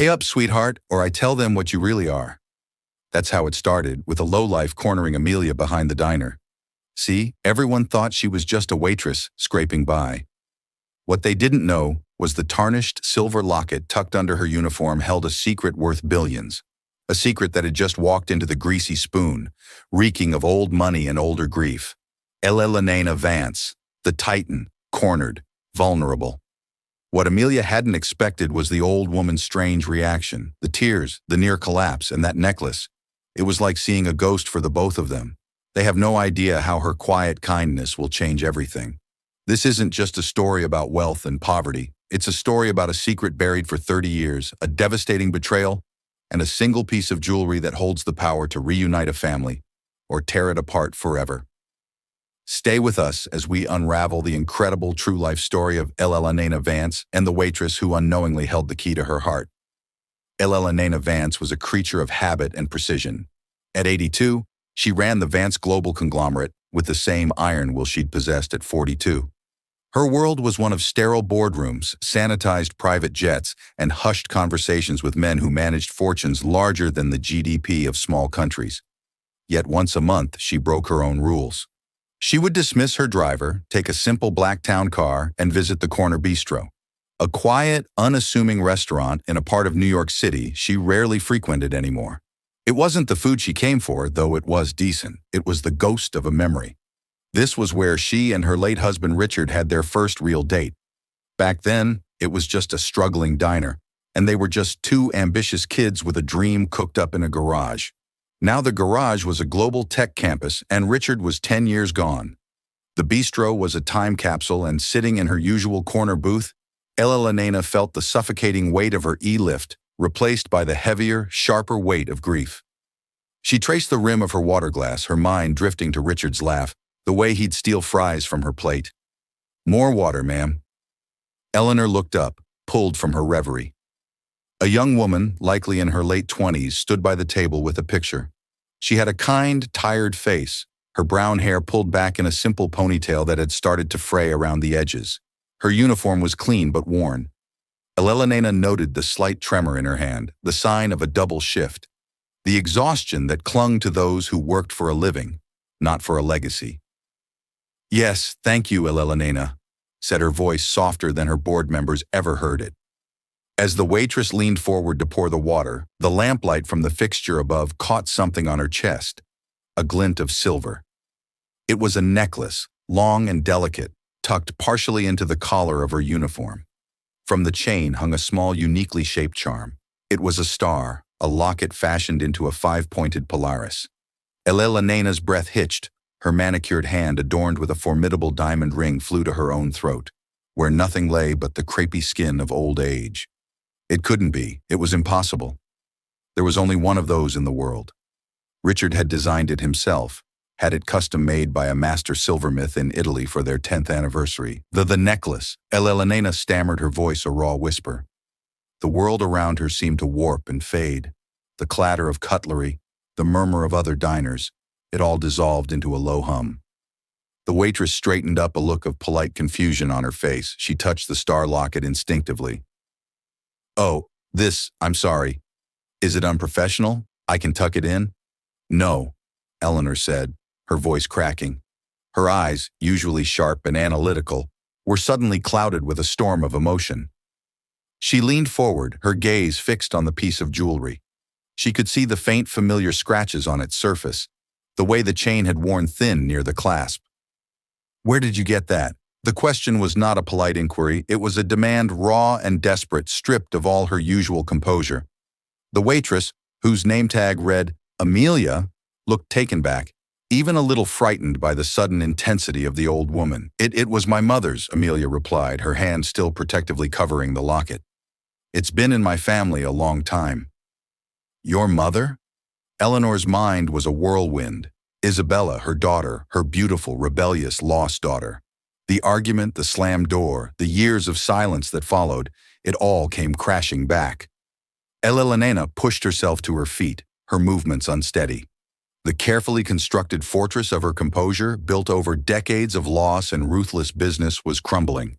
Pay up, sweetheart, or I tell them what you really are. That's how it started, with a lowlife cornering Amelia behind the diner. See, everyone thought she was just a waitress scraping by. What they didn't know was the tarnished silver locket tucked under her uniform held a secret worth billions. A secret that had just walked into the greasy spoon, reeking of old money and older grief. Elena Vance, the titan, cornered, vulnerable. What Amelia hadn't expected was the old woman's strange reaction, the tears, the near collapse, and that necklace. It was like seeing a ghost for the both of them. They have no idea how her quiet kindness will change everything. This isn't just a story about wealth and poverty. It's a story about a secret buried for 30 years, a devastating betrayal, and a single piece of jewelry that holds the power to reunite a family or tear it apart forever. Stay with us as we unravel the incredible true life story of Elena Vance and the waitress who unknowingly held the key to her heart. Elena Vance was a creature of habit and precision. At 82, she ran the Vance Global conglomerate with the same iron will she'd possessed at 42. Her world was one of sterile boardrooms, sanitized private jets, and hushed conversations with men who managed fortunes larger than the GDP of small countries. Yet once a month, she broke her own rules. She would dismiss her driver, take a simple black town car, and visit the Corner Bistro, a quiet, unassuming restaurant in a part of New York City she rarely frequented anymore. It wasn't the food she came for, though it was decent. It was the ghost of a memory. This was where she and her late husband Richard had their first real date. Back then, it was just a struggling diner, and they were just two ambitious kids with a dream cooked up in a garage. Now the garage was a global tech campus, and Richard was 10 years gone. The bistro was a time capsule, and sitting in her usual corner booth, Elena felt the suffocating weight of her e-lift, replaced by the heavier, sharper weight of grief. She traced the rim of her water glass, her mind drifting to Richard's laugh, the way he'd steal fries from her plate. "More water, ma'am." Eleanor looked up, pulled from her reverie. A young woman, likely in her late 20s, stood by the table with a picture. She had a kind, tired face, her brown hair pulled back in a simple ponytail that had started to fray around the edges. Her uniform was clean but worn. Elena noted the slight tremor in her hand, the sign of a double shift, the exhaustion that clung to those who worked for a living, not for a legacy. "Yes, thank you, Elena," said her voice softer than her board members ever heard it. As the waitress leaned forward to pour the water, the lamplight from the fixture above caught something on her chest, a glint of silver. It was a necklace, long and delicate, tucked partially into the collar of her uniform. From the chain hung a small, uniquely shaped charm. It was a star, a locket fashioned into a five-pointed Polaris. Elena's breath hitched. Her manicured hand, adorned with a formidable diamond ring, flew to her own throat, where nothing lay but the crepey skin of old age. It couldn't be. It was impossible. There was only one of those in the world. Richard had designed it himself, had it custom-made by a master silversmith in Italy for their 10th anniversary. The necklace. Elena stammered, her voice a raw whisper. The world around her seemed to warp and fade. The clatter of cutlery, the murmur of other diners, it all dissolved into a low hum. The waitress straightened up, a look of polite confusion on her face. She touched the star locket instinctively. "Oh, I'm sorry. Is it unprofessional? I can tuck it in?" "No," Eleanor said, her voice cracking. Her eyes, usually sharp and analytical, were suddenly clouded with a storm of emotion. She leaned forward, her gaze fixed on the piece of jewelry. She could see the faint, familiar scratches on its surface, the way the chain had worn thin near the clasp. "Where did you get that?" The question was not a polite inquiry. It was a demand, raw and desperate, stripped of all her usual composure. The waitress, whose name tag read Amelia, looked taken back, even a little frightened by the sudden intensity of the old woman. It was my mother's," Amelia replied, her hand still protectively covering the locket. "It's been in my family a long time." "Your mother?" Eleanor's mind was a whirlwind. Isabella, her daughter, her beautiful, rebellious, lost daughter. The argument, the slammed door, the years of silence that followed, it all came crashing back. Elena pushed herself to her feet, her movements unsteady. The carefully constructed fortress of her composure, built over decades of loss and ruthless business, was crumbling.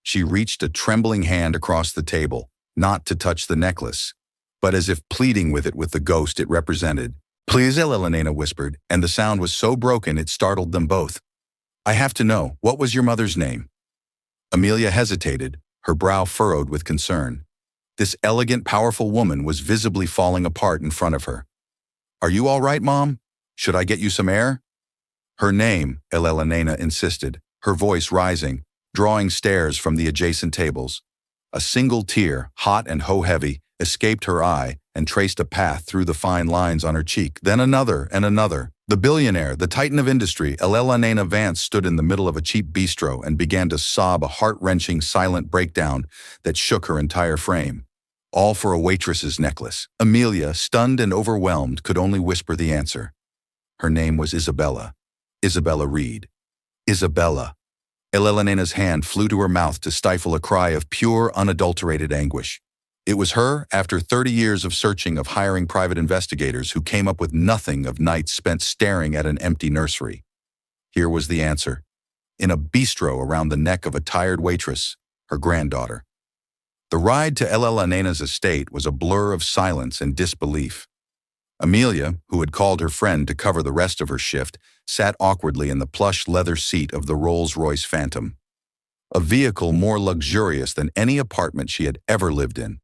She reached a trembling hand across the table, not to touch the necklace, but as if pleading with the ghost it represented. "Please," Elena whispered, and the sound was so broken it startled them both. "I have to know, what was your mother's name?" Amelia hesitated, her brow furrowed with concern. This elegant, powerful woman was visibly falling apart in front of her. "Are you all right, Mom? Should I get you some air?" "Her name," Elena insisted, her voice rising, drawing stares from the adjacent tables. A single tear, hot and hoe-heavy, escaped her eye and traced a path through the fine lines on her cheek, then another and another. The billionaire, the titan of industry, Elena Vance, stood in the middle of a cheap bistro and began to sob a heart-wrenching, silent breakdown that shook her entire frame. All for a waitress's necklace. Amelia, stunned and overwhelmed, could only whisper the answer. Her name was Isabella. Isabella Reed. Isabella. Elena's hand flew to her mouth to stifle a cry of pure, unadulterated anguish. It was her, after 30 years of searching, of hiring private investigators, who came up with nothing of nights spent staring at an empty nursery. Here was the answer. In a bistro around the neck of a tired waitress, her granddaughter. The ride to Elena's estate was a blur of silence and disbelief. Amelia, who had called her friend to cover the rest of her shift, sat awkwardly in the plush leather seat of the Rolls-Royce Phantom, a vehicle more luxurious than any apartment she had ever lived in.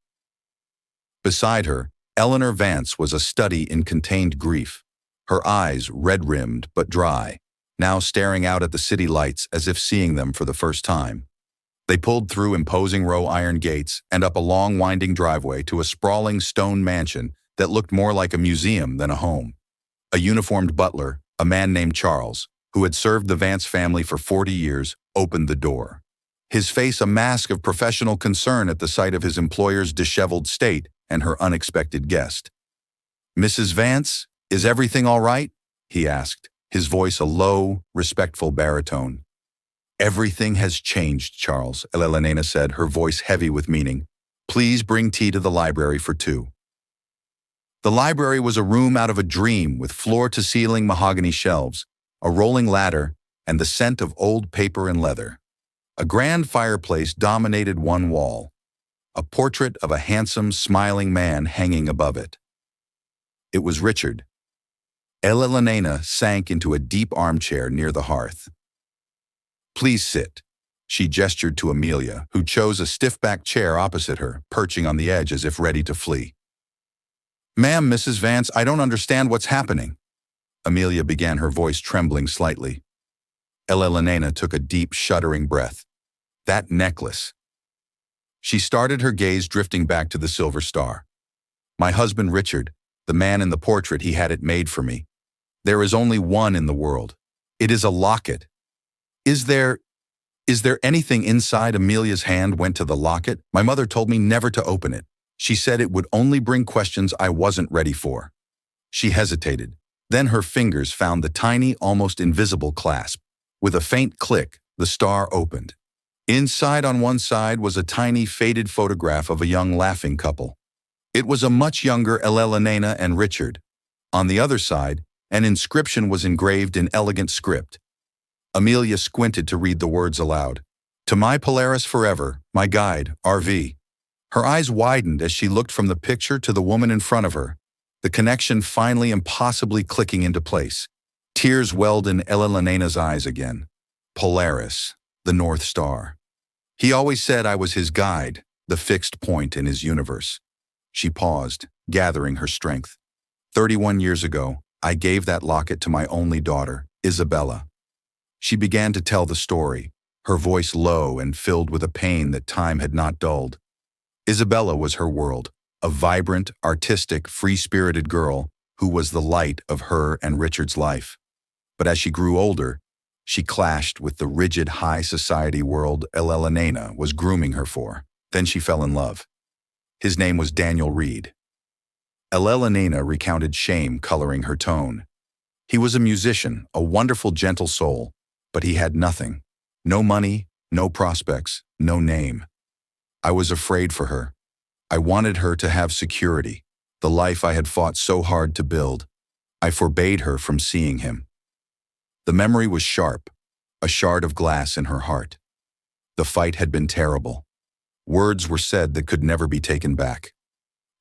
Beside her, Eleanor Vance was a study in contained grief, her eyes red-rimmed but dry, now staring out at the city lights as if seeing them for the first time. They pulled through imposing iron gates and up a long winding driveway to a sprawling stone mansion that looked more like a museum than a home. A uniformed butler, a man named Charles, who had served the Vance family for 40 years, opened the door. His face a mask of professional concern at the sight of his employer's disheveled state and her unexpected guest. "Mrs. Vance, is everything all right?" he asked, his voice a low, respectful baritone. "Everything has changed, Charles," Elena said, her voice heavy with meaning. "Please bring tea to the library for 2. The library was a room out of a dream with floor-to-ceiling mahogany shelves, a rolling ladder, and the scent of old paper and leather. A grand fireplace dominated one wall, a portrait of a handsome, smiling man hanging above it. It was Richard. Elena sank into a deep armchair near the hearth. "Please sit." She gestured to Amelia, who chose a stiff-backed chair opposite her, perching on the edge as if ready to flee. "Ma'am, Mrs. Vance, I don't understand what's happening." Amelia began, her voice trembling slightly. Elena took a deep, shuddering breath. "That necklace." She started, her gaze drifting back to the silver star. "My husband Richard, the man in the portrait, he had it made for me. There is only one in the world. It is a locket. Is there anything inside?" Amelia's hand went to the locket. "My mother told me never to open it. She said it would only bring questions I wasn't ready for." She hesitated. Then her fingers found the tiny, almost invisible clasp. With a faint click, the star opened. Inside, on one side, was a tiny, faded photograph of a young laughing couple. It was a much younger Elena and Richard. On the other side, an inscription was engraved in elegant script. Amelia squinted to read the words aloud. "To my Polaris forever, my guide, RV." Her eyes widened as she looked from the picture to the woman in front of her, the connection finally impossibly clicking into place. Tears welled in Elena's eyes again. Polaris, the North Star. He always said I was his guide, the fixed point in his universe. She paused, gathering her strength. 31 years ago, I gave that locket to my only daughter, Isabella. She began to tell the story, her voice low and filled with a pain that time had not dulled. Isabella was her world, a vibrant, artistic, free-spirited girl who was the light of her and Richard's life. But as she grew older, she clashed with the rigid high society world Elena was grooming her for. Then she fell in love. His name was Daniel Reed. Elena recounted, shame coloring her tone. He was a musician, a wonderful, gentle soul, but he had nothing. No money, no prospects, no name. I was afraid for her. I wanted her to have security, the life I had fought so hard to build. I forbade her from seeing him. The memory was sharp, a shard of glass in her heart. The fight had been terrible. Words were said that could never be taken back.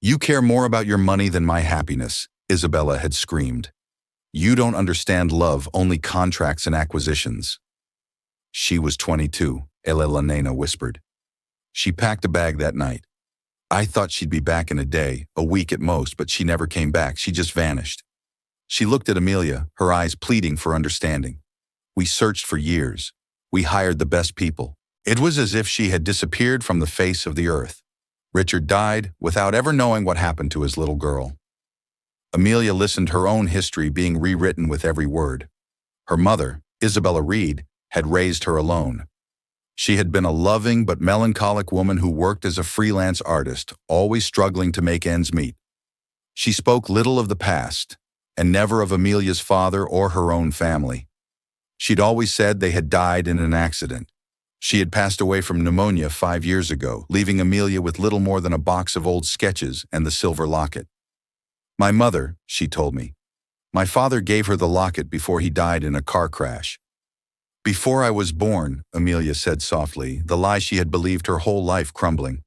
"You care more about your money than my happiness," Isabella had screamed. "You don't understand love, only contracts and acquisitions." She was 22, Elena whispered. She packed a bag that night. "I thought she'd be back in a day, a week at most, but she never came back. She just vanished." She looked at Amelia, her eyes pleading for understanding. "We searched for years. We hired the best people. It was as if she had disappeared from the face of the earth. Richard died without ever knowing what happened to his little girl." Amelia listened, her own history being rewritten with every word. Her mother, Isabella Reed, had raised her alone. She had been a loving but melancholic woman who worked as a freelance artist, always struggling to make ends meet. She spoke little of the past, and never of Amelia's father or her own family. She'd always said they had died in an accident. She had passed away from pneumonia 5 years ago, leaving Amelia with little more than a box of old sketches and the silver locket. "My mother," she told me. "My father gave her the locket before he died in a car crash." "Before I was born," Amelia said softly, the lie she had believed her whole life crumbling.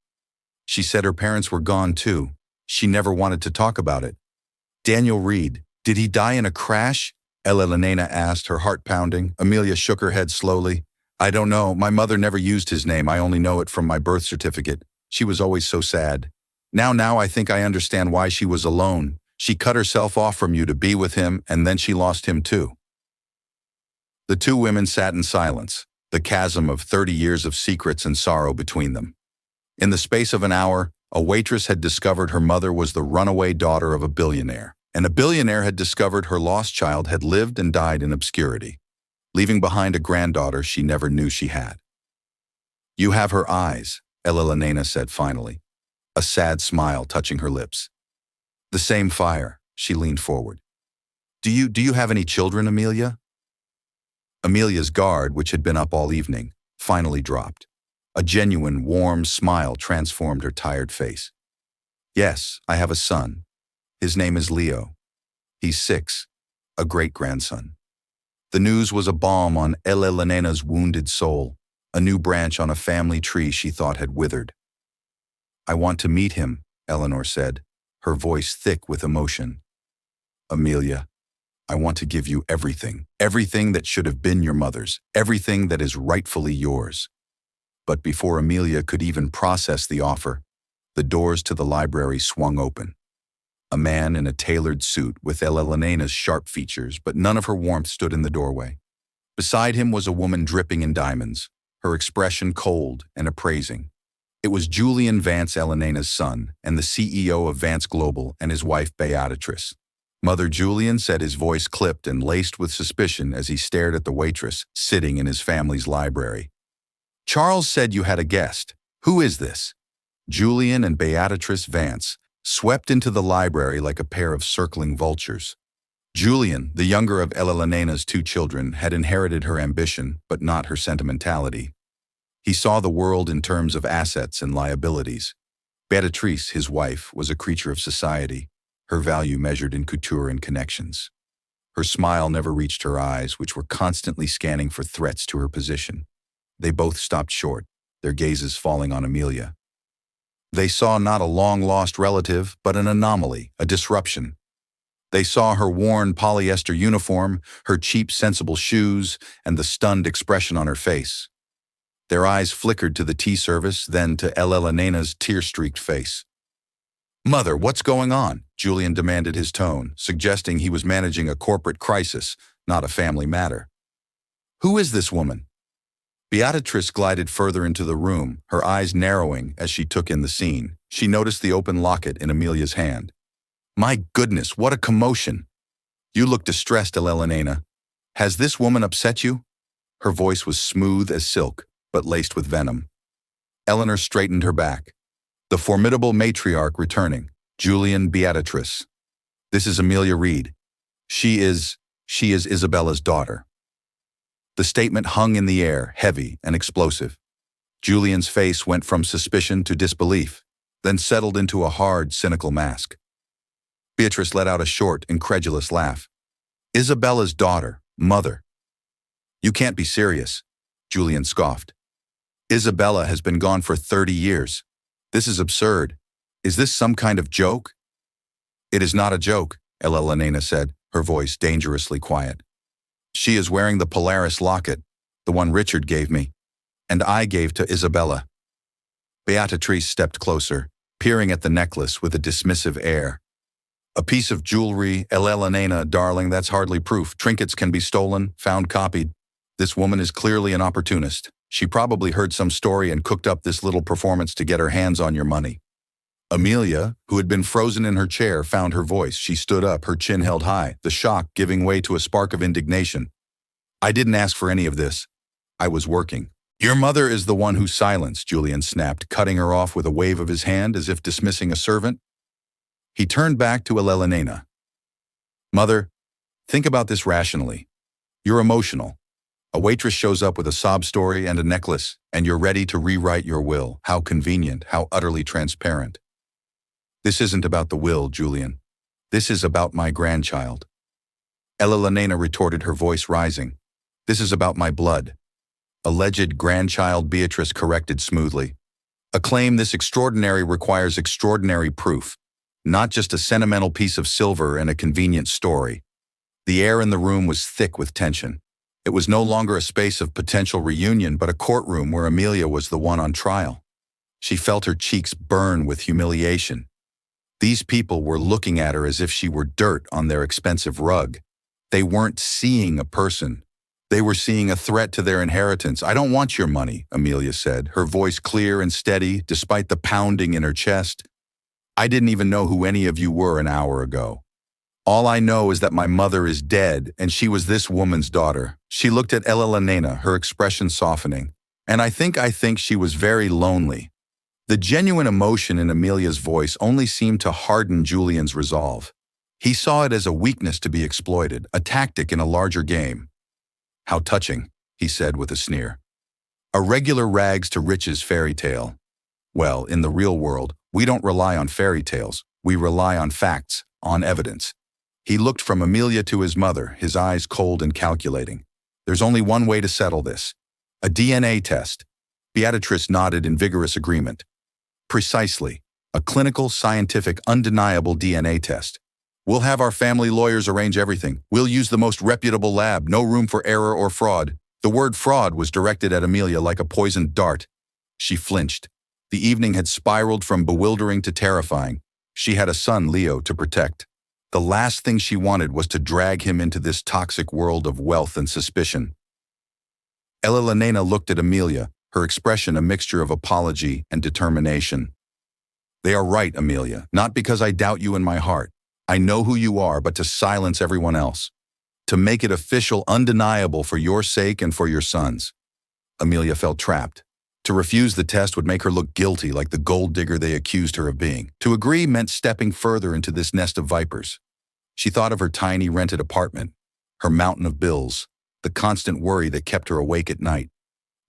She said her parents were gone too. She never wanted to talk about it. "Daniel Reed, did he die in a crash?" Elena asked, her heart pounding. Amelia shook her head slowly. "I don't know. My mother never used his name. I only know it from my birth certificate. She was always so sad. Now I think I understand why she was alone. She cut herself off from you to be with him, and then she lost him too." The two women sat in silence, the chasm of 30 years of secrets and sorrow between them. In the space of an hour, a waitress had discovered her mother was the runaway daughter of a billionaire, and a billionaire had discovered her lost child had lived and died in obscurity, leaving behind a granddaughter she never knew she had. "You have her eyes," Elena said finally, a sad smile touching her lips. "The same fire." She leaned forward. Do you have any children, Amelia?" Amelia's guard, which had been up all evening, finally dropped. A genuine, warm smile transformed her tired face. "Yes, I have a son. His name is Leo. He's 6, a great-grandson." The news was a balm on Elena's wounded soul, a new branch on a family tree she thought had withered. "I want to meet him," Eleanor said, her voice thick with emotion. "Amelia, I want to give you everything, everything that should have been your mother's, everything that is rightfully yours." But before Amelia could even process the offer, the doors to the library swung open. A man in a tailored suit with Elena's sharp features, but none of her warmth, stood in the doorway. Beside him was a woman dripping in diamonds, her expression cold and appraising. It was Julian Vance, Elena's son, and the CEO of Vance Global, and his wife Beatrice. Mother Julian said, his voice clipped and laced with suspicion as he stared at the waitress sitting in his family's library. "Charles said you had a guest. Who is this?" Julian and Beatrice Vance swept into the library like a pair of circling vultures. Julian, the younger of Elena's 2 children, had inherited her ambition, but not her sentimentality. He saw the world in terms of assets and liabilities. Beatrice, his wife, was a creature of society, her value measured in couture and connections. Her smile never reached her eyes, which were constantly scanning for threats to her position. They both stopped short, their gazes falling on Amelia. They saw not a long-lost relative, but an anomaly, a disruption. They saw her worn polyester uniform, her cheap, sensible shoes, and the stunned expression on her face. Their eyes flickered to the tea service, then to Elena's tear-streaked face. "Mother, what's going on?" Julian demanded, his tone suggesting he was managing a corporate crisis, not a family matter. "Who is this woman?" Beatrice glided further into the room, her eyes narrowing as she took in the scene. She noticed the open locket in Amelia's hand. "My goodness, what a commotion!" "You look distressed, Elena. Has this woman upset you?" Her voice was smooth as silk, but laced with venom. Eleanor straightened her back. The formidable matriarch returning, Julian Beatrice. "This is Amelia Reed. She is Isabella's daughter." The statement hung in the air, heavy and explosive. Julian's face went from suspicion to disbelief, then settled into a hard, cynical mask. Beatrice let out a short, incredulous laugh. "Isabella's daughter, mother. You can't be serious," Julian scoffed. Isabella has been gone for 30 years. This is absurd. Is this some kind of joke? It is not a joke, Elena said, her voice dangerously quiet. She is wearing the Polaris locket, the one Richard gave me, and I gave to Isabella. Beatrice stepped closer, peering at the necklace with a dismissive air. A piece of jewelry, Elena, darling, that's hardly proof. Trinkets can be stolen, found copied. This woman is clearly an opportunist. She probably heard some story and cooked up this little performance to get her hands on your money. Amelia, who had been frozen in her chair, found her voice. She stood up, her chin held high, the shock giving way to a spark of indignation. I didn't ask for any of this. I was working. Your mother is the one who silenced, Julian snapped, cutting her off with a wave of his hand as if dismissing a servant. He turned back to Elena. Mother, think about this rationally. You're emotional. A waitress shows up with a sob story and a necklace, and you're ready to rewrite your will. How convenient, how utterly transparent. This isn't about the will, Julian. This is about my grandchild. Elena retorted, her voice rising. This is about my blood. Alleged grandchild, Beatrice corrected smoothly. A claim this extraordinary requires extraordinary proof, not just a sentimental piece of silver and a convenient story. The air in the room was thick with tension. It was no longer a space of potential reunion, but a courtroom where Amelia was the one on trial. She felt her cheeks burn with humiliation. These people were looking at her as if she were dirt on their expensive rug. They weren't seeing a person. They were seeing a threat to their inheritance. I don't want your money, Amelia said, her voice clear and steady despite the pounding in her chest. I didn't even know who any of you were an hour ago. All I know is that my mother is dead, and she was this woman's daughter. She looked at Elena, her expression softening. And I think she was very lonely. The genuine emotion in Amelia's voice only seemed to harden Julian's resolve. He saw it as a weakness to be exploited, a tactic in a larger game. How touching, he said with a sneer. A regular rags to riches fairy tale. Well, in the real world, we don't rely on fairy tales. We rely on facts, on evidence. He looked from Amelia to his mother, his eyes cold and calculating. There's only one way to settle this. A DNA test. Beatrice nodded in vigorous agreement. Precisely. A clinical, scientific, undeniable DNA test. We'll have our family lawyers arrange everything. We'll use the most reputable lab, no room for error or fraud. The word fraud was directed at Amelia like a poisoned dart. She flinched. The evening had spiraled from bewildering to terrifying. She had a son, Leo, to protect. The last thing she wanted was to drag him into this toxic world of wealth and suspicion. Elena looked at Amelia, her expression a mixture of apology and determination. They are right, Amelia, not because I doubt you in my heart. I know who you are, but to silence everyone else. To make it official, undeniable for your sake and for your son's. Amelia felt trapped. To refuse the test would make her look guilty, like the gold digger they accused her of being. To agree meant stepping further into this nest of vipers. She thought of her tiny rented apartment, her mountain of bills, the constant worry that kept her awake at night.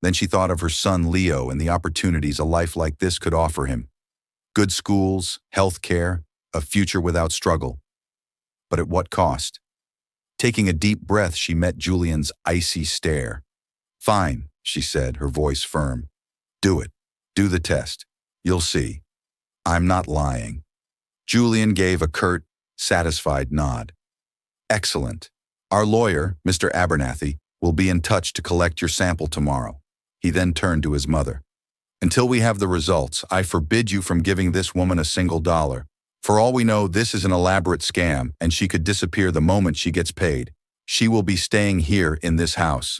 Then she thought of her son Leo and the opportunities a life like this could offer him. Good schools, health care, a future without struggle. But at what cost? Taking a deep breath, she met Julian's icy stare. Fine, she said, her voice firm. Do it. Do the test. You'll see. I'm not lying. Julian gave a curt, satisfied nod. Excellent. Our lawyer, Mr. Abernathy, will be in touch to collect your sample tomorrow. He then turned to his mother. Until we have the results, I forbid you from giving this woman a single dollar. For all we know, this is an elaborate scam, and she could disappear the moment she gets paid. She will be staying here in this house.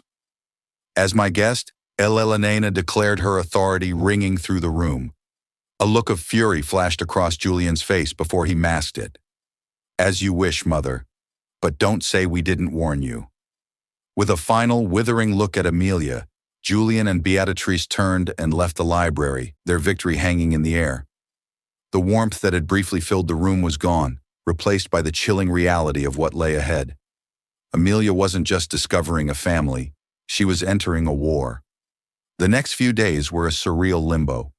As my guest, Elena declared, her authority ringing through the room. A look of fury flashed across Julian's face before he masked it. As you wish, mother, but don't say we didn't warn you. With a final, withering look at Amelia, Julian and Beatrice turned and left the library, their victory hanging in the air. The warmth that had briefly filled the room was gone, replaced by the chilling reality of what lay ahead. Amelia wasn't just discovering a family, she was entering a war. The next few days were a surreal limbo.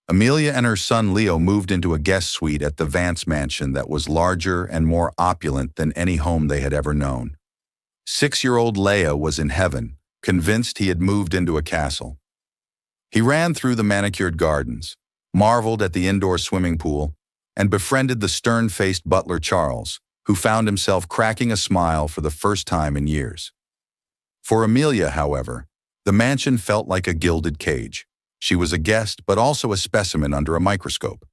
Amelia and her son Leo moved into a guest suite at the Vance mansion that was larger and more opulent than any home they had ever known. 6-year-old Leo was in heaven, convinced he had moved into a castle. He ran through the manicured gardens, marveled at the indoor swimming pool, and befriended the stern-faced butler Charles, who found himself cracking a smile for the first time in years. For Amelia, however, the mansion felt like a gilded cage. She was a guest, but also a specimen under a microscope.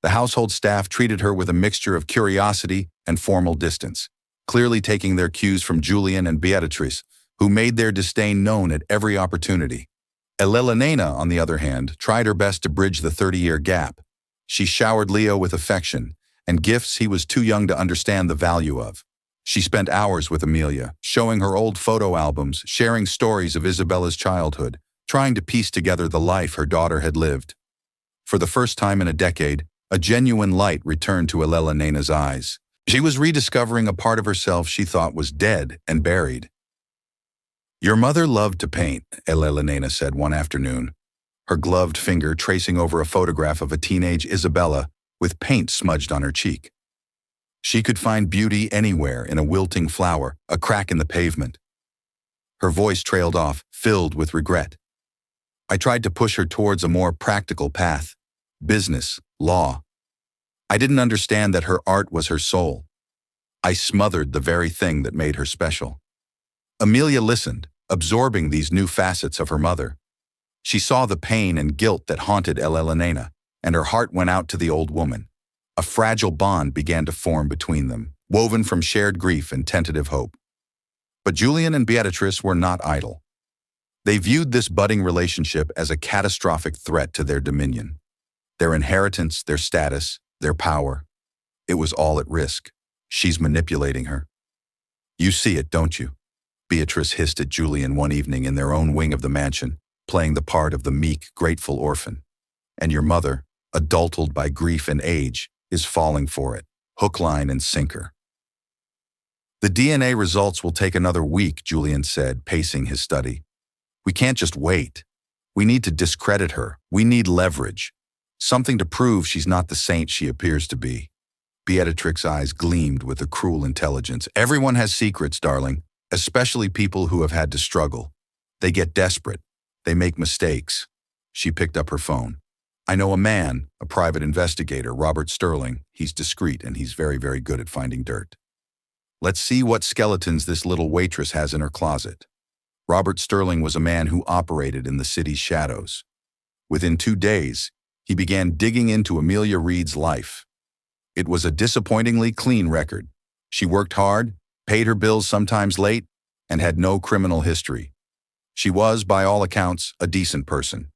The household staff treated her with a mixture of curiosity and formal distance, clearly taking their cues from Julian and Beatrice, who made their disdain known at every opportunity. Elena, on the other hand, tried her best to bridge the 30-year gap. She showered Leo with affection and gifts he was too young to understand the value of. She spent hours with Amelia, showing her old photo albums, sharing stories of Isabella's childhood, trying to piece together the life her daughter had lived. For the first time in a decade, a genuine light returned to Elena's eyes. She was rediscovering a part of herself she thought was dead and buried. "Your mother loved to paint," Elena said one afternoon, her gloved finger tracing over a photograph of a teenage Isabella with paint smudged on her cheek. She could find beauty anywhere, in a wilting flower, a crack in the pavement. Her voice trailed off, filled with regret. "I tried to push her towards a more practical path. Business, law. I didn't understand that her art was her soul. I smothered the very thing that made her special." Amelia listened, absorbing these new facets of her mother. She saw the pain and guilt that haunted Elena, and her heart went out to the old woman. A fragile bond began to form between them, woven from shared grief and tentative hope. But Julian and Beatrice were not idle. They viewed this budding relationship as a catastrophic threat to their dominion. Their inheritance, their status, their power. It was all at risk. "She's manipulating her." "You see it, don't you?" Beatrice hissed at Julian one evening in their own wing of the mansion, playing the part of the meek, grateful orphan. "And your mother, adulterated by grief and age, is falling for it, hook, line, and sinker." "The DNA results will take another week," Julian said, pacing his study. "We can't just wait. We need to discredit her. We need leverage. Something to prove she's not the saint she appears to be." Beatrix's eyes gleamed with a cruel intelligence. "Everyone has secrets, darling, especially people who have had to struggle. They get desperate. They make mistakes." She picked up her phone. "I know a man, a private investigator, Robert Sterling. He's discreet and he's very, very good at finding dirt. Let's see what skeletons this little waitress has in her closet." Robert Sterling was a man who operated in the city's shadows. Within 2 days, he began digging into Amelia Reed's life. It was a disappointingly clean record. She worked hard, paid her bills sometimes late, and had no criminal history. She was, by all accounts, a decent person.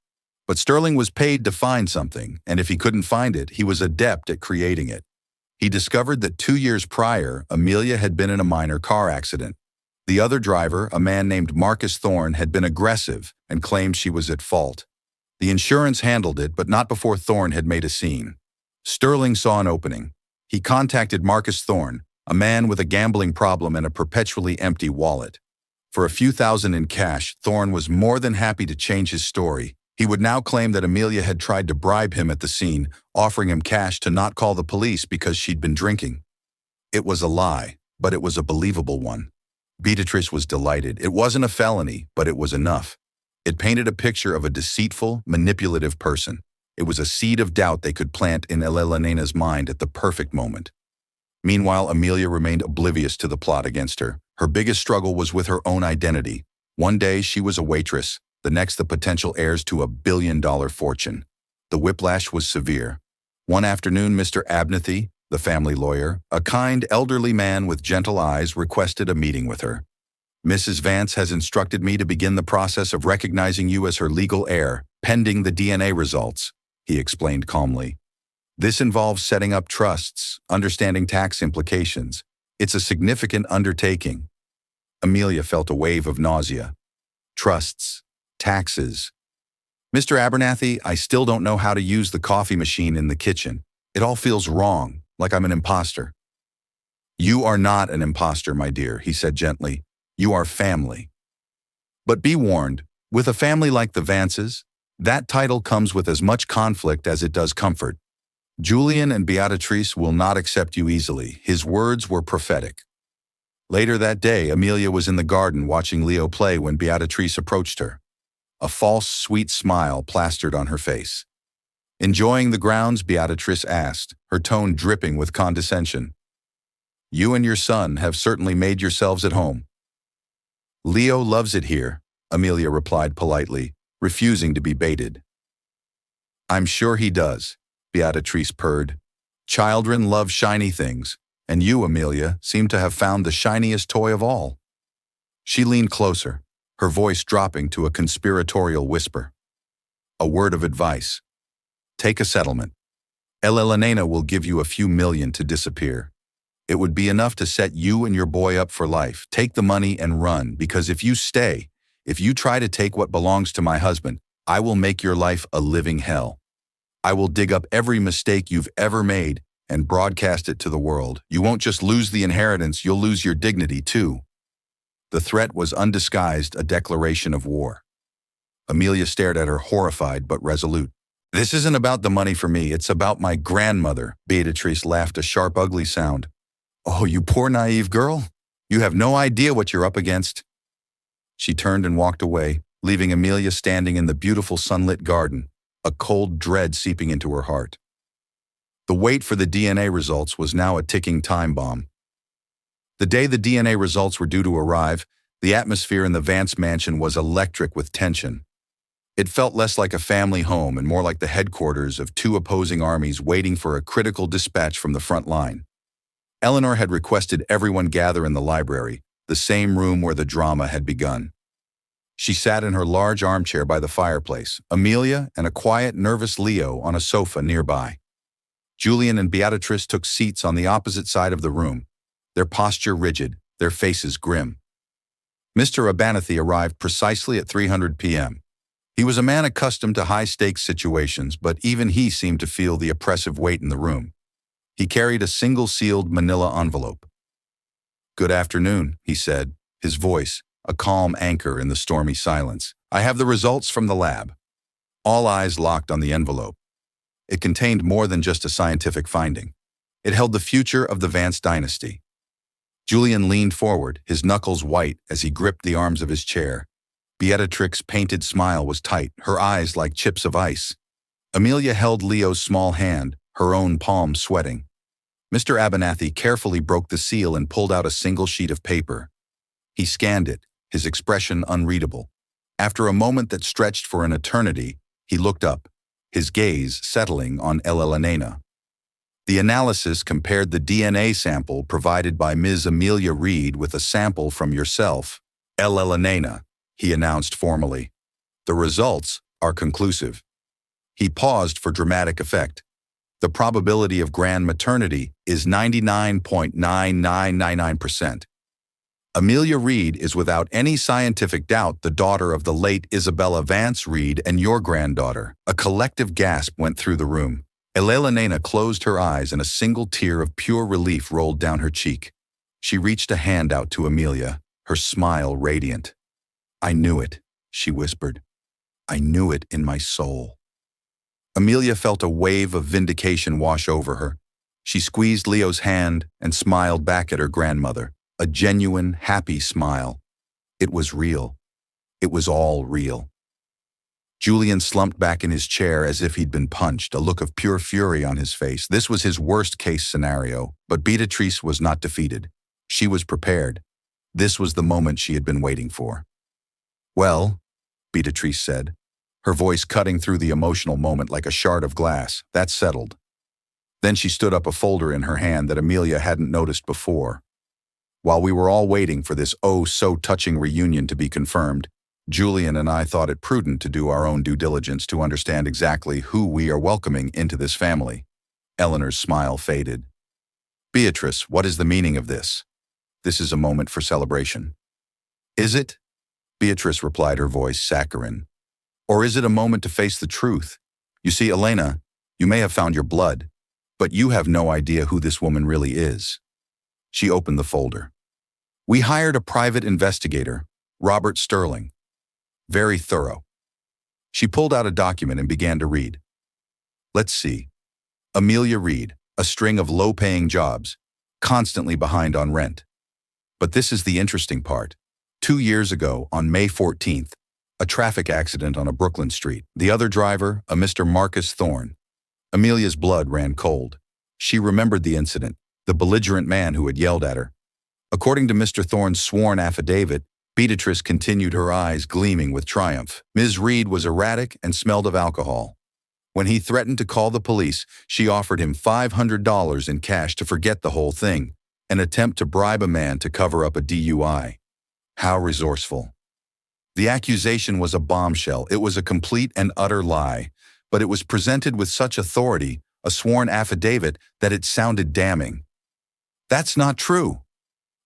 But Sterling was paid to find something, and if he couldn't find it, he was adept at creating it. He discovered that 2 years prior, Amelia had been in a minor car accident. The other driver, a man named Marcus Thorne, had been aggressive and claimed she was at fault. The insurance handled it, but not before Thorne had made a scene. Sterling saw an opening. He contacted Marcus Thorne, a man with a gambling problem and a perpetually empty wallet. For a few thousand in cash, Thorne was more than happy to change his story. He would now claim that Amelia had tried to bribe him at the scene, offering him cash to not call the police because she'd been drinking. It was a lie, but it was a believable one. Beatrice was delighted. It wasn't a felony, but it was enough. It painted a picture of a deceitful, manipulative person. It was a seed of doubt they could plant in Elena's mind at the perfect moment. Meanwhile, Amelia remained oblivious to the plot against her. Her biggest struggle was with her own identity. One day she was a waitress, the next the potential heirs to a billion-dollar fortune. The whiplash was severe. One afternoon, Mr. Abnethy, the family lawyer, a kind, elderly man with gentle eyes, requested a meeting with her. "Mrs. Vance has instructed me to begin the process of recognizing you as her legal heir, pending the DNA results," he explained calmly. "This involves setting up trusts, understanding tax implications. It's a significant undertaking." Amelia felt a wave of nausea. Trusts. Taxes. "Mr. Abernathy, I still don't know how to use the coffee machine in the kitchen. It all feels wrong, like I'm an imposter." "You are not an imposter, my dear," he said gently. "You are family. But be warned, with a family like the Vances, that title comes with as much conflict as it does comfort. Julian and Beatrice will not accept you easily." His words were prophetic. Later that day, Amelia was in the garden watching Leo play when Beatrice approached her. a false, sweet smile plastered on her face. "Enjoying the grounds?" Beatrice asked, her tone dripping with condescension. "You and your son have certainly made yourselves at home." "Leo loves it here," Amelia replied politely, refusing to be baited. "I'm sure he does," Beatrice purred. "Children love shiny things, and you, Amelia, seem to have found the shiniest toy of all." She leaned closer, her voice dropping to a conspiratorial whisper. "A word of advice. Take a settlement. Elena will give you a few million to disappear. It would be enough to set you and your boy up for life. Take the money and run, because if you stay, if you try to take what belongs to my husband, I will make your life a living hell. I will dig up every mistake you've ever made and broadcast it to the world. You won't just lose the inheritance, you'll lose your dignity too." The threat was undisguised, a declaration of war. Amelia stared at her, horrified but resolute. "This isn't about the money for me, it's about my grandmother." Beatrice laughed a sharp, ugly sound. "Oh, you poor naive girl. You have no idea what you're up against." She turned and walked away, leaving Amelia standing in the beautiful sunlit garden, a cold dread seeping into her heart. The wait for the DNA results was now a ticking time bomb. The day the DNA results were due to arrive, the atmosphere in the Vance mansion was electric with tension. It felt less like a family home and more like the headquarters of two opposing armies waiting for a critical dispatch from the front line. Eleanor had requested everyone gather in the library, the same room where the drama had begun. She sat in her large armchair by the fireplace, Amelia and a quiet, nervous Leo on a sofa nearby. Julian and Beatrice took seats on the opposite side of the room, their posture rigid, their faces grim. Mr. Abernathy arrived precisely at 3:00 p.m. He was a man accustomed to high-stakes situations, but even he seemed to feel the oppressive weight in the room. He carried a single-sealed manila envelope. "Good afternoon," he said, his voice a calm anchor in the stormy silence. "I have the results from the lab." All eyes locked on the envelope. It contained more than just a scientific finding. It held the future of the Vance dynasty. Julian leaned forward, his knuckles white as he gripped the arms of his chair. Beatrix's painted smile was tight, her eyes like chips of ice. Amelia held Leo's small hand, her own palm sweating. Mr. Abernathy carefully broke the seal and pulled out a single sheet of paper. He scanned it, his expression unreadable. After a moment that stretched for an eternity, he looked up, his gaze settling on Elena. The analysis compared the DNA sample provided by Ms. Amelia Reed with a sample from yourself, Elena, he announced formally. "The results are conclusive." He paused for dramatic effect. "The probability of grand maternity is 99.9999%. Amelia Reed is without any scientific doubt the daughter of the late Isabella Vance Reed and your granddaughter." A collective gasp went through the room. Elena closed her eyes and a single tear of pure relief rolled down her cheek. She reached a hand out to Amelia, her smile radiant. "I knew it," she whispered. "I knew it in my soul." Amelia felt a wave of vindication wash over her. She squeezed Leo's hand and smiled back at her grandmother, a genuine, happy smile. It was real. It was all real. Julian slumped back in his chair as if he'd been punched, a look of pure fury on his face. This was his worst-case scenario, but Beatrice was not defeated. She was prepared. This was the moment she had been waiting for. "Well," Beatrice said, her voice cutting through the emotional moment like a shard of glass, "that's settled." Then she stood up, a folder in her hand that Amelia hadn't noticed before. "While we were all waiting for this oh-so-touching reunion to be confirmed, Julian and I thought it prudent to do our own due diligence to understand exactly who we are welcoming into this family." Eleanor's smile faded. "Beatrice, what is the meaning of this? This is a moment for celebration." "Is it?" Beatrice replied, her voice saccharine. "Or is it a moment to face the truth? You see, Elena, you may have found your blood, but you have no idea who this woman really is." She opened the folder. "We hired a private investigator, Robert Sterling. Very thorough." She pulled out a document and began to read. "Let's see. Amelia Reed, a string of low-paying jobs, constantly behind on rent. But this is the interesting part. 2 years ago, on May 14th, A traffic accident on a Brooklyn street. The other driver, a Mr. Marcus Thorne. Amelia's blood ran cold. She remembered the incident, the belligerent man who had yelled at her. According to Mr. Thorne's sworn affidavit, Beatrice continued, her eyes gleaming with triumph. Ms. Reed was erratic and smelled of alcohol. When he threatened to call the police, she offered him $500 in cash to forget the whole thing, an attempt to bribe a man to cover up a DUI. How resourceful. The accusation was a bombshell. It was a complete and utter lie, but it was presented with such authority, a sworn affidavit, that it sounded damning. "That's not true,"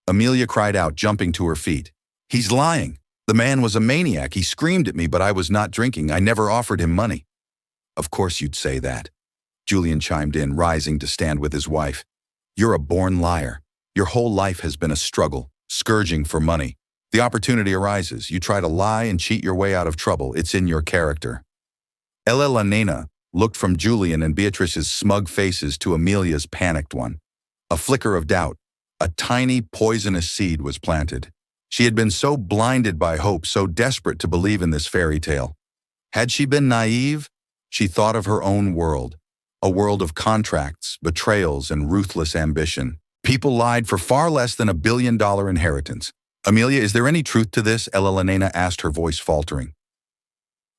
Amelia cried out, jumping to her feet. "He's lying. The man was a maniac. He screamed at me, but I was not drinking. I never offered him money." "Of course you'd say that," Julian chimed in, rising to stand with his wife. "You're a born liar. Your whole life has been a struggle, scourging for money. The opportunity arises. You try to lie and cheat your way out of trouble. It's in your character." Ella Nena looked from Julian and Beatrice's smug faces to Amelia's panicked one. A flicker of doubt, a tiny poisonous seed was planted. She had been so blinded by hope, so desperate to believe in this fairy tale. Had she been naive? She thought of her own world, a world of contracts, betrayals, and ruthless ambition. People lied for far less than $1 billion inheritance. "Amelia, is there any truth to this?" Ella Lenena asked, her voice faltering.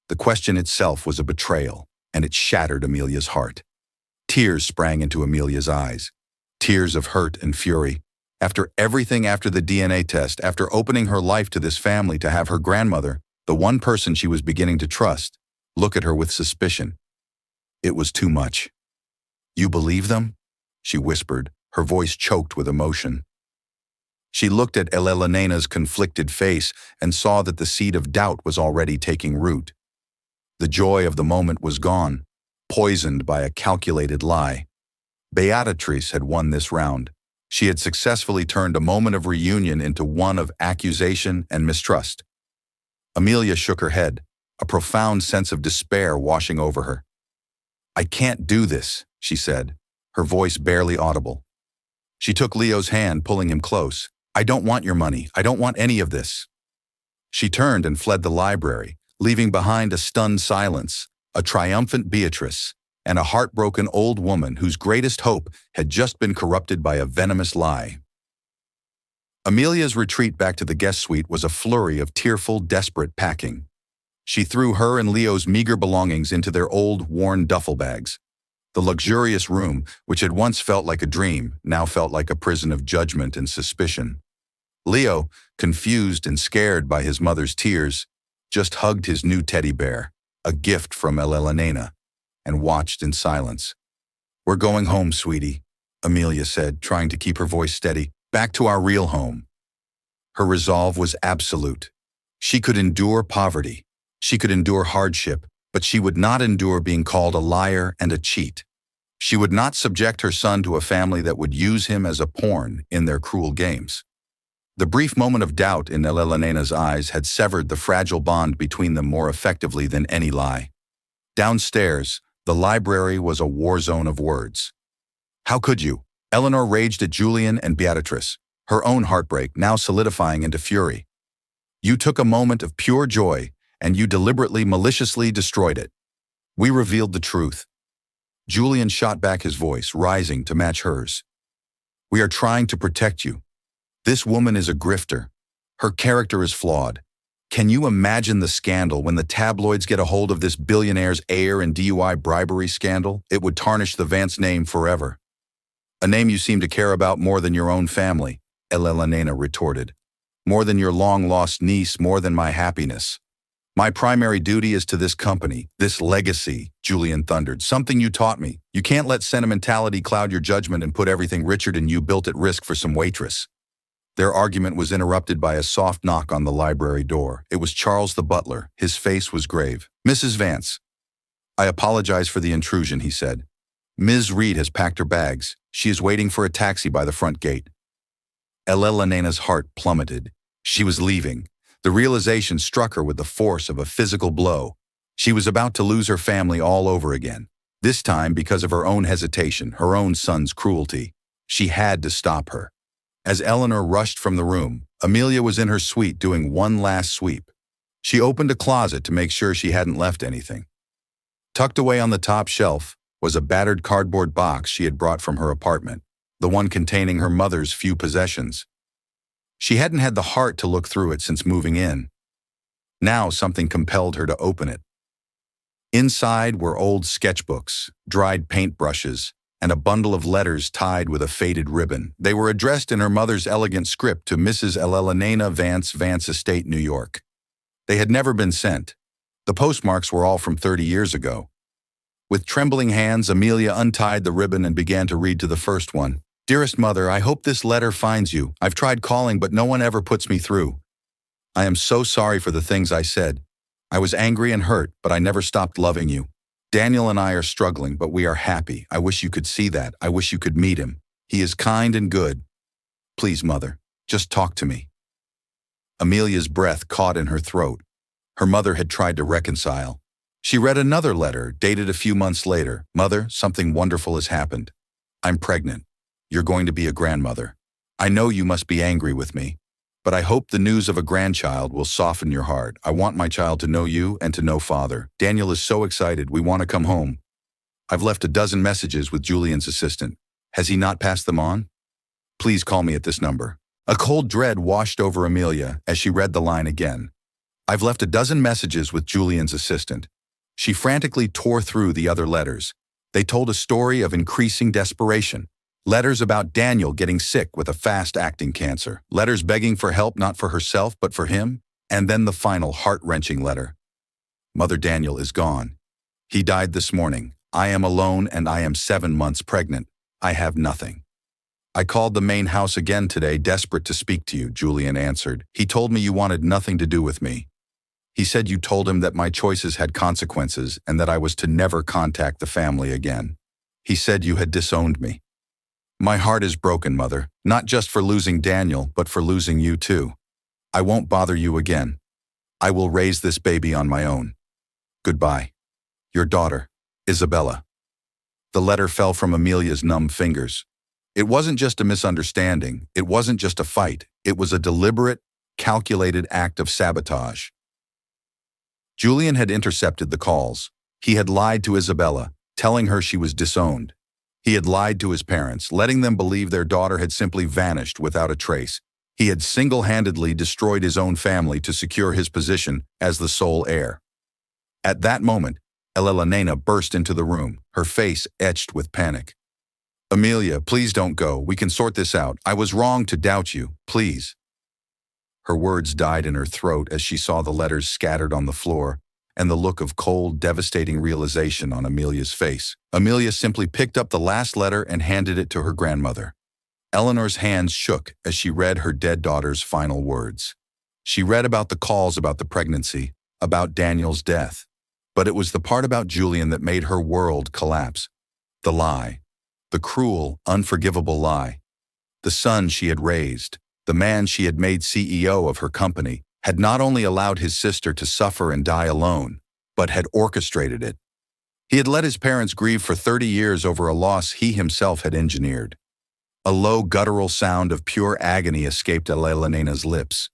The question itself was a betrayal, and it shattered Amelia's heart. Tears sprang into Amelia's eyes, tears of hurt and fury. After everything, after the DNA test, after opening her life to this family, to have her grandmother, the one person she was beginning to trust, look at her with suspicion. It was too much. "You believe them?" she whispered, her voice choked with emotion. She looked at Elena's conflicted face and saw that the seed of doubt was already taking root. The joy of the moment was gone, poisoned by a calculated lie. Beatrice had won this round. She had successfully turned a moment of reunion into one of accusation and mistrust. Amelia shook her head, a profound sense of despair washing over her. "I can't do this," she said, her voice barely audible. She took Leo's hand, pulling him close. "I don't want your money. I don't want any of this." She turned and fled the library, leaving behind a stunned silence, a triumphant Beatrice, and a heartbroken old woman whose greatest hope had just been corrupted by a venomous lie. Amelia's retreat back to the guest suite was a flurry of tearful, desperate packing. She threw her and Leo's meager belongings into their old, worn duffel bags. The luxurious room, which had once felt like a dream, now felt like a prison of judgment and suspicion. Leo, confused and scared by his mother's tears, just hugged his new teddy bear, a gift from Elena, and watched in silence. "We're going home, sweetie," Amelia said, trying to keep her voice steady. "Back to our real home." Her resolve was absolute. She could endure poverty. She could endure hardship, but she would not endure being called a liar and a cheat. She would not subject her son to a family that would use him as a pawn in their cruel games. The brief moment of doubt in Elena's eyes had severed the fragile bond between them more effectively than any lie. Downstairs, the library was a war zone of words. "How could you?" Eleanor raged at Julian and Beatrice, her own heartbreak now solidifying into fury. "You took a moment of pure joy, and you deliberately, maliciously destroyed it. We revealed the truth." Julian shot back, his voice rising to match hers. "We are trying to protect you. This woman is a grifter. Her character is flawed. Can you imagine the scandal when the tabloids get a hold of this billionaire's heir and DUI bribery scandal? It would tarnish the Vance name forever." "A name you seem to care about more than your own family," Elena retorted. "More than your long-lost niece, more than my happiness. My primary duty is to this company, this legacy," Julian thundered. "Something you taught me. You can't let sentimentality cloud your judgment and put everything Richard and you built at risk for some waitress." Their argument was interrupted by a soft knock on the library door. It was Charles the butler. His face was grave. "Mrs. Vance." "I apologize for the intrusion," he said. "Ms. Reed has packed her bags. She is waiting for a taxi by the front gate." Elena's heart plummeted. She was leaving. The realization struck her with the force of a physical blow. She was about to lose her family all over again. This time because of her own hesitation, her own son's cruelty. She had to stop her. As Eleanor rushed from the room, Amelia was in her suite doing one last sweep. She opened a closet to make sure she hadn't left anything. Tucked away on the top shelf was a battered cardboard box she had brought from her apartment, the one containing her mother's few possessions. She hadn't had the heart to look through it since moving in. Now something compelled her to open it. Inside were old sketchbooks, dried paintbrushes, and a bundle of letters tied with a faded ribbon. They were addressed in her mother's elegant script to Mrs. Elena Vance, Vance Estate, New York. They had never been sent. The postmarks were all from 30 years ago. With trembling hands, Amelia untied the ribbon and began to read to the first one. "Dearest Mother, I hope this letter finds you. I've tried calling, but no one ever puts me through. I am so sorry for the things I said. I was angry and hurt, but I never stopped loving you. Daniel and I are struggling, but we are happy. I wish you could see that. I wish you could meet him. He is kind and good. Please, Mother, just talk to me." Amelia's breath caught in her throat. Her mother had tried to reconcile. She read another letter, dated a few months later. "Mother, something wonderful has happened. I'm pregnant. You're going to be a grandmother. I know you must be angry with me, but I hope the news of a grandchild will soften your heart. I want my child to know you and to know Father. Daniel is so excited. We want to come home. I've left a dozen messages with Julian's assistant. Has he not passed them on? Please call me at this number." A cold dread washed over Amelia as she read the line again. "I've left a dozen messages with Julian's assistant." She frantically tore through the other letters. They told a story of increasing desperation. Letters about Daniel getting sick with a fast-acting cancer. Letters begging for help not for herself but for him. And then the final heart-wrenching letter. "Mother, Daniel is gone. He died this morning. I am alone and I am 7 months pregnant. I have nothing. I called the main house again today, desperate to speak to you," Julian answered. "He told me you wanted nothing to do with me. He said you told him that my choices had consequences and that I was to never contact the family again. He said you had disowned me. My heart is broken, Mother, not just for losing Daniel, but for losing you too. I won't bother you again. I will raise this baby on my own. Goodbye. Your daughter, Isabella." The letter fell from Amelia's numb fingers. It wasn't just a misunderstanding. It wasn't just a fight. It was a deliberate, calculated act of sabotage. Julian had intercepted the calls. He had lied to Isabella, telling her she was disowned. He had lied to his parents, letting them believe their daughter had simply vanished without a trace. He had single-handedly destroyed his own family to secure his position as the sole heir. At that moment, Elena burst into the room, her face etched with panic. "Amelia, please don't go. We can sort this out. I was wrong to doubt you. Please." Her words died in her throat as she saw the letters scattered on the floor and the look of cold, devastating realization on Amelia's face. Amelia simply picked up the last letter and handed it to her grandmother. Eleanor's hands shook as she read her dead daughter's final words. She read about the calls about the pregnancy, about Daniel's death. But it was the part about Julian that made her world collapse. The lie. The cruel, unforgivable lie. The son she had raised, the man she had made CEO of her company, had not only allowed his sister to suffer and die alone, but had orchestrated it. He had let his parents grieve for 30 years over a loss he himself had engineered. A low, guttural sound of pure agony escaped Elena's lips.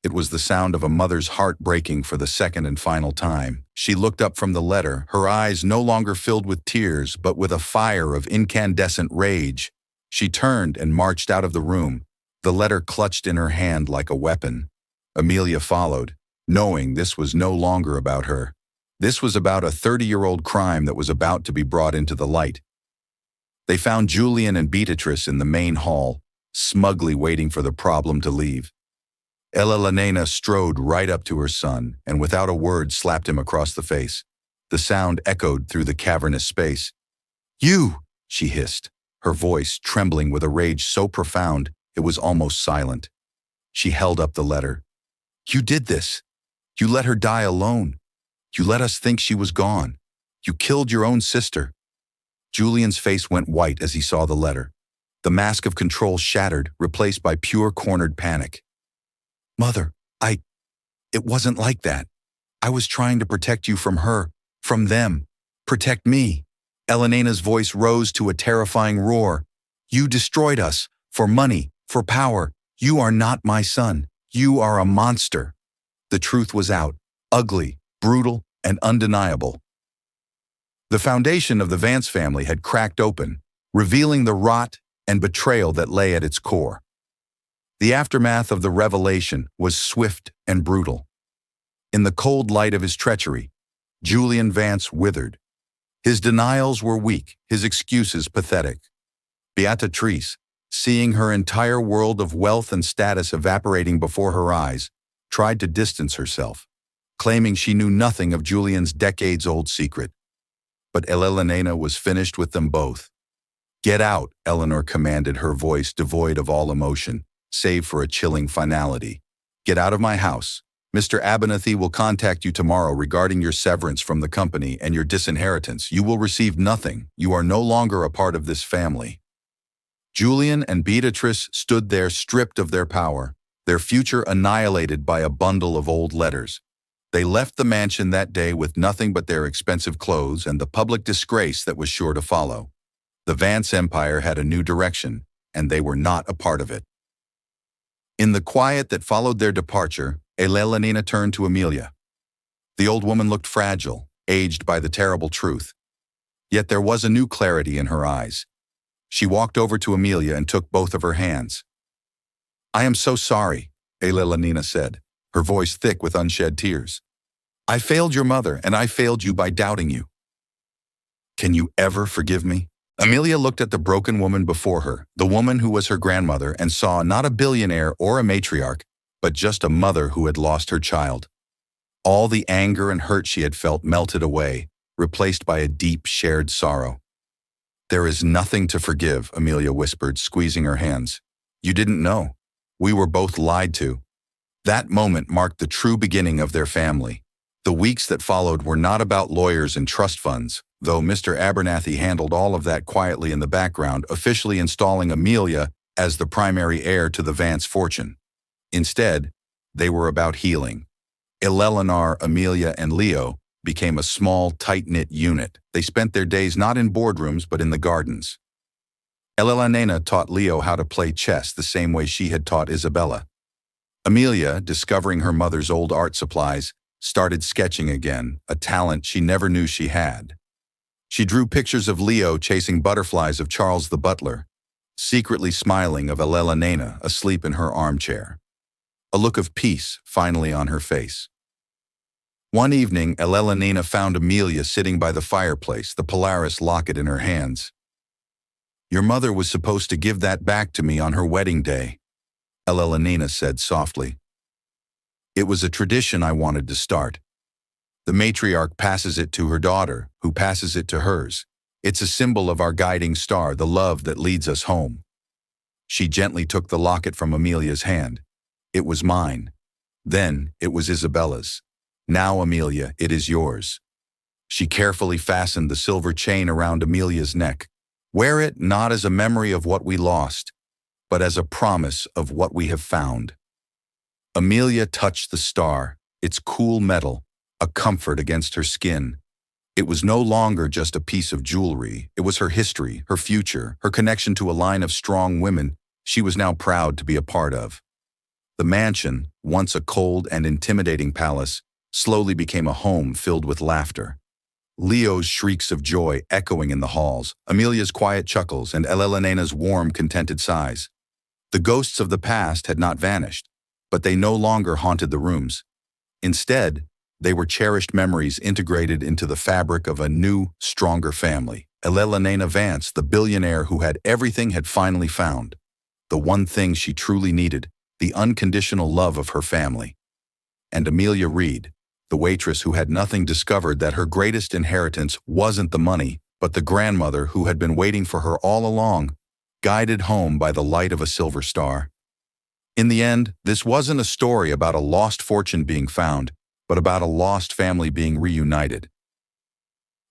It was the sound of a mother's heart breaking for the second and final time. She looked up from the letter, her eyes no longer filled with tears, but with a fire of incandescent rage. She turned and marched out of the room, the letter clutched in her hand like a weapon. Amelia followed, knowing this was no longer about her. This was about a 30-year-old crime that was about to be brought into the light. They found Julian and Beatrice in the main hall, smugly waiting for the problem to leave. Elena strode right up to her son and without a word slapped him across the face. The sound echoed through the cavernous space. "You!" she hissed, her voice trembling with a rage so profound it was almost silent. She held up the letter. "You did this. You let her die alone. You let us think she was gone. You killed your own sister." Julian's face went white as he saw the letter. The mask of control shattered, replaced by pure cornered panic. "Mother, it wasn't like that. I was trying to protect you from her, from them. Protect me." Elena's voice rose to a terrifying roar. "You destroyed us, for money, for power. You are not my son. You are a monster." The truth was out. ugly, brutal, and undeniable. The foundation of the Vance family had cracked open, revealing the rot and betrayal that lay at its core. The aftermath of the revelation was swift and brutal. In the cold light of his treachery, Julian Vance withered. His denials were weak, his excuses pathetic. Beatrice, seeing her entire world of wealth and status evaporating before her eyes, tried to distance herself, claiming she knew nothing of Julian's decades-old secret. But Elena was finished with them both. "Get out," Eleanor commanded, her voice devoid of all emotion, save for a chilling finality. "Get out of my house. Mr. Abernathy will contact you tomorrow regarding your severance from the company and your disinheritance. You will receive nothing. You are no longer a part of this family." Julian and Beatrice stood there stripped of their power, their future annihilated by a bundle of old letters. They left the mansion that day with nothing but their expensive clothes and the public disgrace that was sure to follow. The Vance empire had a new direction, and they were not a part of it. In the quiet that followed their departure, Elena turned to Amelia. The old woman looked fragile, aged by the terrible truth. Yet there was a new clarity in her eyes. She walked over to Amelia and took both of her hands. "I am so sorry," Elena said, her voice thick with unshed tears. "I failed your mother, and I failed you by doubting you. Can you ever forgive me?" Amelia looked at the broken woman before her, the woman who was her grandmother, and saw not a billionaire or a matriarch, but just a mother who had lost her child. All the anger and hurt she had felt melted away, replaced by a deep, shared sorrow. "There is nothing to forgive," Amelia whispered, squeezing her hands. "You didn't know. We were both lied to." That moment marked the true beginning of their family. The weeks that followed were not about lawyers and trust funds, though Mr. Abernathy handled all of that quietly in the background, officially installing Amelia as the primary heir to the Vance fortune. Instead, they were about healing. Eleanor, Amelia, and Leo became a small, tight-knit unit. They spent their days not in boardrooms but in the gardens. Elena taught Leo how to play chess the same way she had taught Isabella. Amelia, discovering her mother's old art supplies, started sketching again, a talent she never knew she had. She drew pictures of Leo chasing butterflies of Charles the butler, secretly smiling of Elena asleep in her armchair. A look of peace finally on her face. One evening, Elena found Amelia sitting by the fireplace, the Polaris locket in her hands. "Your mother was supposed to give that back to me on her wedding day," Elena said softly. "It was a tradition I wanted to start. The matriarch passes it to her daughter, who passes it to hers. It's a symbol of our guiding star, the love that leads us home." She gently took the locket from Amelia's hand. "It was mine. Then it was Isabella's. Now, Amelia, it is yours." She carefully fastened the silver chain around Amelia's neck. "Wear it not as a memory of what we lost, but as a promise of what we have found." Amelia touched the star, its cool metal, a comfort against her skin. It was no longer just a piece of jewelry. It was her history, her future, her connection to a line of strong women she was now proud to be a part of. The mansion, once a cold and intimidating palace, slowly became a home filled with laughter. Leo's shrieks of joy echoing in the halls, Amelia's quiet chuckles, and Elena's warm, contented sighs. The ghosts of the past had not vanished, but they no longer haunted the rooms. Instead, they were cherished memories integrated into the fabric of a new, stronger family. Elena Vance, the billionaire who had everything, had finally found the one thing she truly needed, the unconditional love of her family. And Amelia Reed, the waitress who had nothing, discovered that her greatest inheritance wasn't the money, but the grandmother who had been waiting for her all along, guided home by the light of a silver star. In the end, this wasn't a story about a lost fortune being found, but about a lost family being reunited.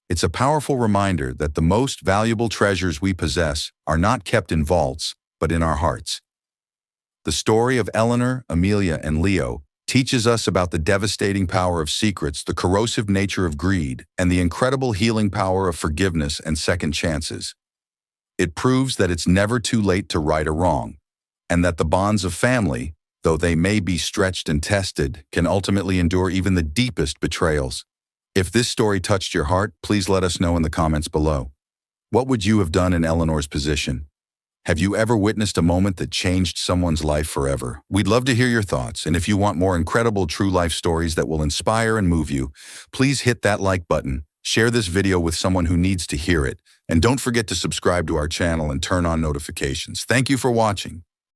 It's a powerful reminder that the most valuable treasures we possess are not kept in vaults, but in our hearts. The story of Eleanor, Amelia, and Leo teaches us about the devastating power of secrets, the corrosive nature of greed, and the incredible healing power of forgiveness and second chances. It proves that it's never too late to right a wrong, and that the bonds of family, though they may be stretched and tested, can ultimately endure even the deepest betrayals. If this story touched your heart, please let us know in the comments below. What would you have done in Eleanor's position? Have you ever witnessed a moment that changed someone's life forever? We'd love to hear your thoughts, and if you want more incredible true life stories that will inspire and move you, please hit that like button, share this video with someone who needs to hear it, and don't forget to subscribe to our channel and turn on notifications. Thank you for watching.